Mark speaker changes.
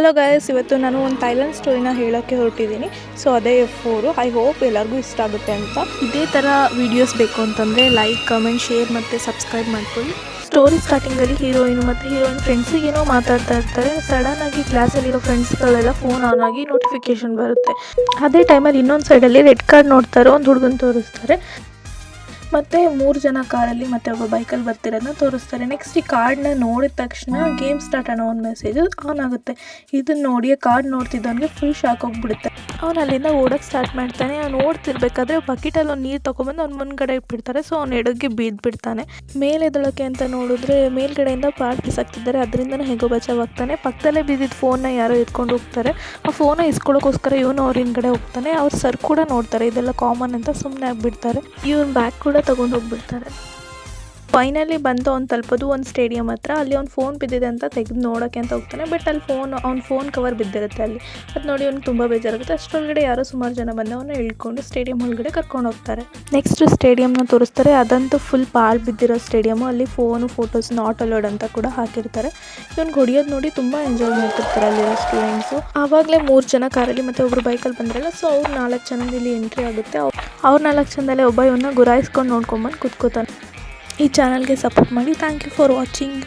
Speaker 1: Hello guys, ಇವತ್ತು ನಾನು ಒಂದು ಥೈಲ್ಯಾಂಡ್ ಸ್ಟೋರಿನ ಹೇಳೋಕ್ಕೆ ಹೊರಟಿದ್ದೀನಿ. ಸೊ ಅದೇ F4. ಐ ಹೋಪ್ ಎಲ್ಲರಿಗೂ ಇಷ್ಟ ಆಗುತ್ತೆ ಅಂತ. ಇದೇ ಥರ ವೀಡಿಯೋಸ್ ಬೇಕು ಅಂತಂದರೆ ಲೈಕ್, ಕಮೆಂಟ್, ಶೇರ್ ಮತ್ತು ಸಬ್ಸ್ಕ್ರೈಬ್ ಮಾಡ್ಕೊಳ್ಳಿ. ಸ್ಟೋರಿ ಸ್ಟಾರ್ಟಿಂಗಲ್ಲಿ ಹೀರೋಯಿನ್ ಮತ್ತು ಹೀರೋಯಿನ್ ಫ್ರೆಂಡ್ಸಿಗೆ ಏನೋ ಮಾತಾಡ್ತಾ ಇರ್ತಾರೆ. ಸಡನ್ನಾಗಿ ಕ್ಲಾಸಲ್ಲಿರೋ ಫ್ರೆಂಡ್ಸ್ಗಳೆಲ್ಲ ಫೋನ್ ಆನ್ ಆಗಿ ನೋಟಿಫಿಕೇಶನ್ ಬರುತ್ತೆ. ಅದೇ ಟೈಮಲ್ಲಿ ಇನ್ನೊಂದು ಸೈಡಲ್ಲಿ ರೆಡ್ ಕಾರ್ಡ್ ನೋಡ್ತಾರೆ, ಒಂದು ಹುಡುಗನ ತೋರಿಸ್ತಾರೆ. ಮತ್ತು 3 ಜನ ಕಾರಲ್ಲಿ ಮತ್ತು ಒಬ್ಬ ಬೈಕಲ್ಲಿ ಬರ್ತಿರೋದನ್ನ ತೋರಿಸ್ತಾರೆ. ನೆಕ್ಸ್ಟ್ ಈ ಕಾರ್ಡ್ನ ನೋಡಿದ ತಕ್ಷಣ ಗೇಮ್ ಸ್ಟಾರ್ಟ್ ಅನ್ನೋ ಒಂದು ಮೆಸೇಜ್ ಆನ್ ಆಗುತ್ತೆ. ಇದನ್ನ ನೋಡಿ ಕಾರ್ಡ್ ನೋಡ್ತಿದ್ದವನಿಗೆ ಫುಲ್ ಶಾಕ್ ಹೋಗ್ಬಿಡುತ್ತೆ. ಅವ್ನು ಅಲ್ಲಿಂದ ಓಡೋಕ್ಕೆ ಸ್ಟಾರ್ಟ್ ಮಾಡ್ತಾನೆ. ಅವ್ನು ಓಡ್ತಿರ್ಬೇಕಾದ್ರೆ ಬಕೆಟಲ್ಲಿ ಒಂದು ನೀರು ತೊಗೊಂಬಂದು ಅವ್ನು ಮುಂದ್ಗಡೆ ಇಟ್ಬಿಡ್ತಾರೆ. ಸೊ ಅವ್ನು ಎಡಕ್ಕೆ ಬಿಡ್ತಾನೆ. ಮೇಲೆ ಎದಳಕ್ಕೆ ಅಂತ ನೋಡಿದ್ರೆ ಮೇಲ್ಗಡೆಯಿಂದ ಪಾರ್ಟ್ ಬಿಸಾಕ್ತಿದ್ದಾರೆ. ಅದರಿಂದನೇ ಹೇಗೋ ಬಚಾವಾಗ್ತಾನೆ. ಪಕ್ಕದಲ್ಲೇ ಬಿದ್ದಿದ್ದ ಫೋನ್ನ ಯಾರೋ ಎತ್ಕೊಂಡು ಹೋಗ್ತಾರೆ. ಆ ಫೋನ ಇಸ್ಕೊಳ್ಳೋಕ್ಕೋಸ್ಕರ ಇವನು ಅವ್ರ ಹಿಂದ್ಗಡೆ ಹೋಗ್ತಾನೆ. ಅವ್ರು ಸರ್ ಕೂಡ ನೋಡ್ತಾರೆ, ಇದೆಲ್ಲ ಕಾಮನ್ ಅಂತ ಸುಮ್ಮನೆ ಆಗಿಬಿಡ್ತಾರೆ. ಇವನ್ ಬ್ಯಾಗ್ ಕೂಡ ತಗೊಂಡು ಹೋಗ್ಬಿಡ್ತಾರೆ. ಫೈನಲಿ ಬಂದು ಅವ್ನು ತಲುಪೋದು ಒಂದು ಸ್ಟೇಡಿಯಂ ಹತ್ರ. ಅಲ್ಲಿ ಅವ್ನು ಫೋನ್ ಬಿದ್ದಿದೆ ಅಂತ ತೆಗೆದು ನೋಡೋಕ್ಕೆ ಅಂತ ಹೋಗ್ತಾನೆ. ಬಟ್ ಅಲ್ಲಿ ಅವ್ನ ಫೋನ್ ಕವರ್ ಬಿದ್ದಿರುತ್ತೆ ಅಲ್ಲಿ. ಅದು ನೋಡಿ ಅವ್ನಿಗೆ ತುಂಬ ಬೇಜಾರಾಗುತ್ತೆ. ಅಷ್ಟರೊಳಗಡೆ ಯಾರೋ ಸುಮಾರು ಜನ ಬಂದು ಅವನ್ನ ಇಳ್ಕೊಂಡು ಸ್ಟೇಡಿಯಂ ಒಳಗಡೆ ಕರ್ಕೊಂಡು ಹೋಗ್ತಾರೆ. ನೆಕ್ಸ್ಟ್ ಸ್ಟೇಡಿಯಂನ ತೋರಿಸ್ತಾರೆ. ಅದಂತೂ ಫುಲ್ ಪಾಳು ಬಿದ್ದಿರೋ ಸ್ಟೇಡಿಯಮು. ಅಲ್ಲಿ ಫೋಟೋಸ್ ನಾಟ್ ಅಲೋಡ್ ಅಂತ ಕೂಡ ಹಾಕಿರ್ತಾರೆ. ಇವ್ನಿಗೆ ಹೊಡಿಯೋದು ನೋಡಿ ತುಂಬ ಎಂಜಾಯ್ ಮಾಡ್ತಿರ್ತಾರೆ ಅಲ್ಲಿರೋ ಸ್ಟೂಡೆಂಟ್ಸು. ಆವಾಗಲೇ 3 ಜನ ಕಾರಲ್ಲಿ ಮತ್ತು ಒಬ್ಬರು ಬೈಕಲ್ಲಿ ಬಂದ್ರಲ್ಲ. ಸೊ ಅವ್ರು 4 ಜನದ ಇಲ್ಲಿ ಎಂಟ್ರಿ ಆಗುತ್ತೆ. ಅವ್ರು 4 ಜನದಲ್ಲೇ ಒಬ್ಬ ಇವನ್ನ ಗುರಾಯಿಸ್ಕೊಂಡು ನೋಡ್ಕೊಂಬಂದು ಕೂತ್ಕೋತಾನೆ. ಈ ಚಾನಲ್ಗೆ ಸಪೋರ್ಟ್ ಮಾಡಿ. Thank you for watching.